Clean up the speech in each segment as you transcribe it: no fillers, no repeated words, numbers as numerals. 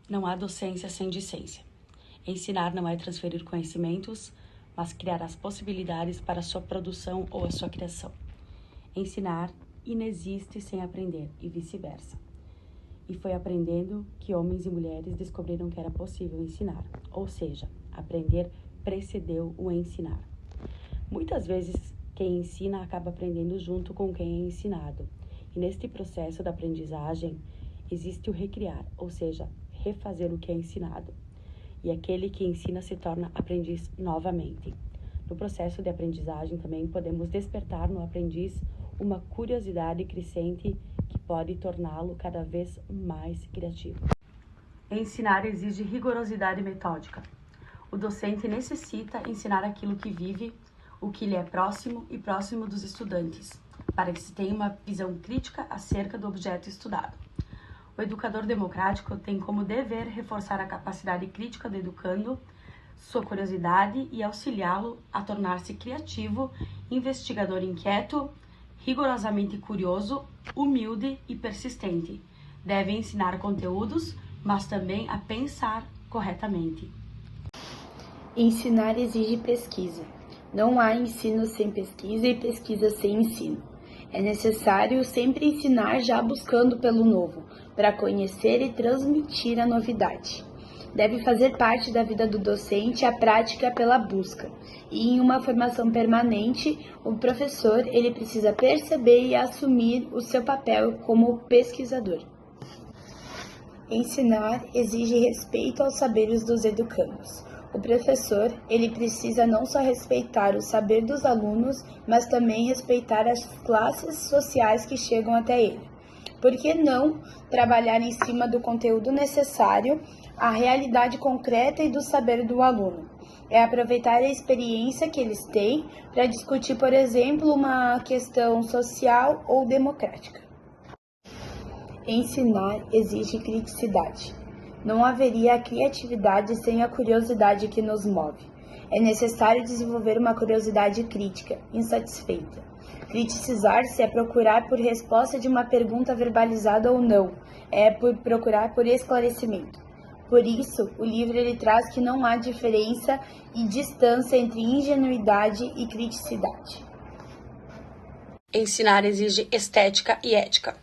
Não há docência sem discência. Ensinar não é transferir conhecimentos, mas criar as possibilidades para a sua produção ou a sua criação. Ensinar inexiste sem aprender e vice-versa. E foi aprendendo que homens e mulheres descobriram que era possível ensinar, ou seja, aprender precedeu o ensinar. Muitas vezes, quem ensina acaba aprendendo junto com quem é ensinado. E neste processo da aprendizagem, existe o recriar, ou seja, refazer o que é ensinado. E aquele que ensina se torna aprendiz novamente. No processo de aprendizagem também podemos despertar no aprendiz uma curiosidade crescente que pode torná-lo cada vez mais criativo. Ensinar exige rigorosidade metódica. O docente necessita ensinar aquilo que vive, o que lhe é próximo e próximo dos estudantes, para que se tenha uma visão crítica acerca do objeto estudado. O educador democrático tem como dever reforçar a capacidade crítica do educando, sua curiosidade e auxiliá-lo a tornar-se criativo, investigador inquieto, rigorosamente curioso, humilde e persistente. Deve ensinar conteúdos, mas também a pensar corretamente. Ensinar exige pesquisa. Não há ensino sem pesquisa e pesquisa sem ensino. É necessário sempre ensinar já buscando pelo novo, para conhecer e transmitir a novidade. Deve fazer parte da vida do docente a prática pela busca. E em uma formação permanente, o professor ele precisa perceber e assumir o seu papel como pesquisador. Ensinar exige respeito aos saberes dos educandos. O professor, ele precisa não só respeitar o saber dos alunos, mas também respeitar as classes sociais que chegam até ele. Por que não trabalhar em cima do conteúdo necessário, a realidade concreta e do saber do aluno? É aproveitar a experiência que eles têm para discutir, por exemplo, uma questão social ou democrática. Ensinar exige criticidade. Não haveria a criatividade sem a curiosidade que nos move. É necessário desenvolver uma curiosidade crítica, insatisfeita. Criticizar-se é procurar por resposta de uma pergunta verbalizada ou não, é procurar por esclarecimento. Por isso, o livro ele traz que não há diferença e distância entre ingenuidade e criticidade. Ensinar exige estética e ética.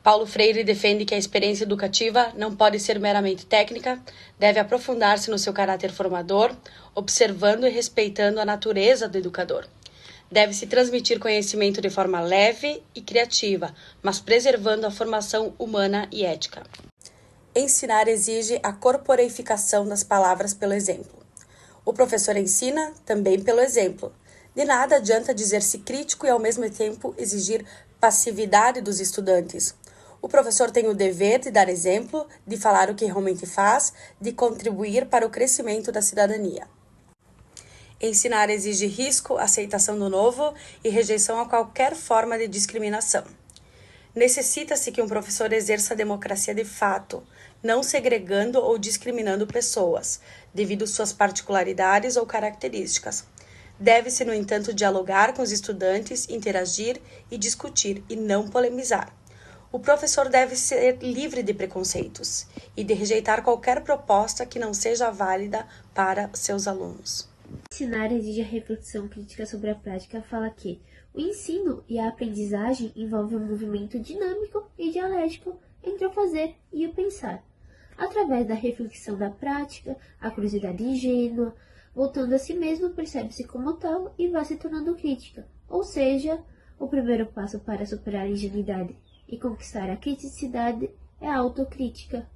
Paulo Freire defende que a experiência educativa não pode ser meramente técnica, deve aprofundar-se no seu caráter formador, observando e respeitando a natureza do educador. Deve-se transmitir conhecimento de forma leve e criativa, mas preservando a formação humana e ética. Ensinar exige a corporeificação das palavras pelo exemplo. O professor ensina também pelo exemplo. De nada adianta dizer-se crítico e ao mesmo tempo exigir passividade dos estudantes. O professor tem o dever de dar exemplo, de falar o que realmente faz, de contribuir para o crescimento da cidadania. Ensinar exige risco, aceitação do novo e rejeição a qualquer forma de discriminação. Necessita-se que um professor exerça a democracia de fato, não segregando ou discriminando pessoas, devido suas particularidades ou características. Deve-se, no entanto, dialogar com os estudantes, interagir e discutir, e não polemizar. O professor deve ser livre de preconceitos e de rejeitar qualquer proposta que não seja válida para seus alunos. Ensinar exige a reflexão crítica sobre a prática. Fala que o ensino e a aprendizagem envolvem um movimento dinâmico e dialético entre o fazer e o pensar. Através da reflexão da prática, a curiosidade ingênua, voltando a si mesmo, percebe-se como tal e vai se tornando crítica. Ou seja, o primeiro passo para superar a ingenuidade e conquistar a criticidade é a autocrítica.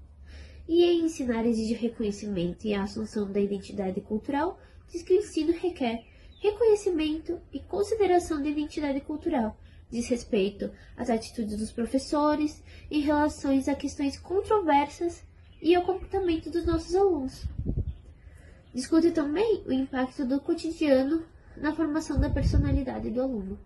E em ensinar exige reconhecimento e a assunção da identidade cultural, diz que o ensino requer reconhecimento e consideração da identidade cultural, diz respeito às atitudes dos professores em relação a questões controversas e ao comportamento dos nossos alunos. Discute também o impacto do cotidiano na formação da personalidade do aluno.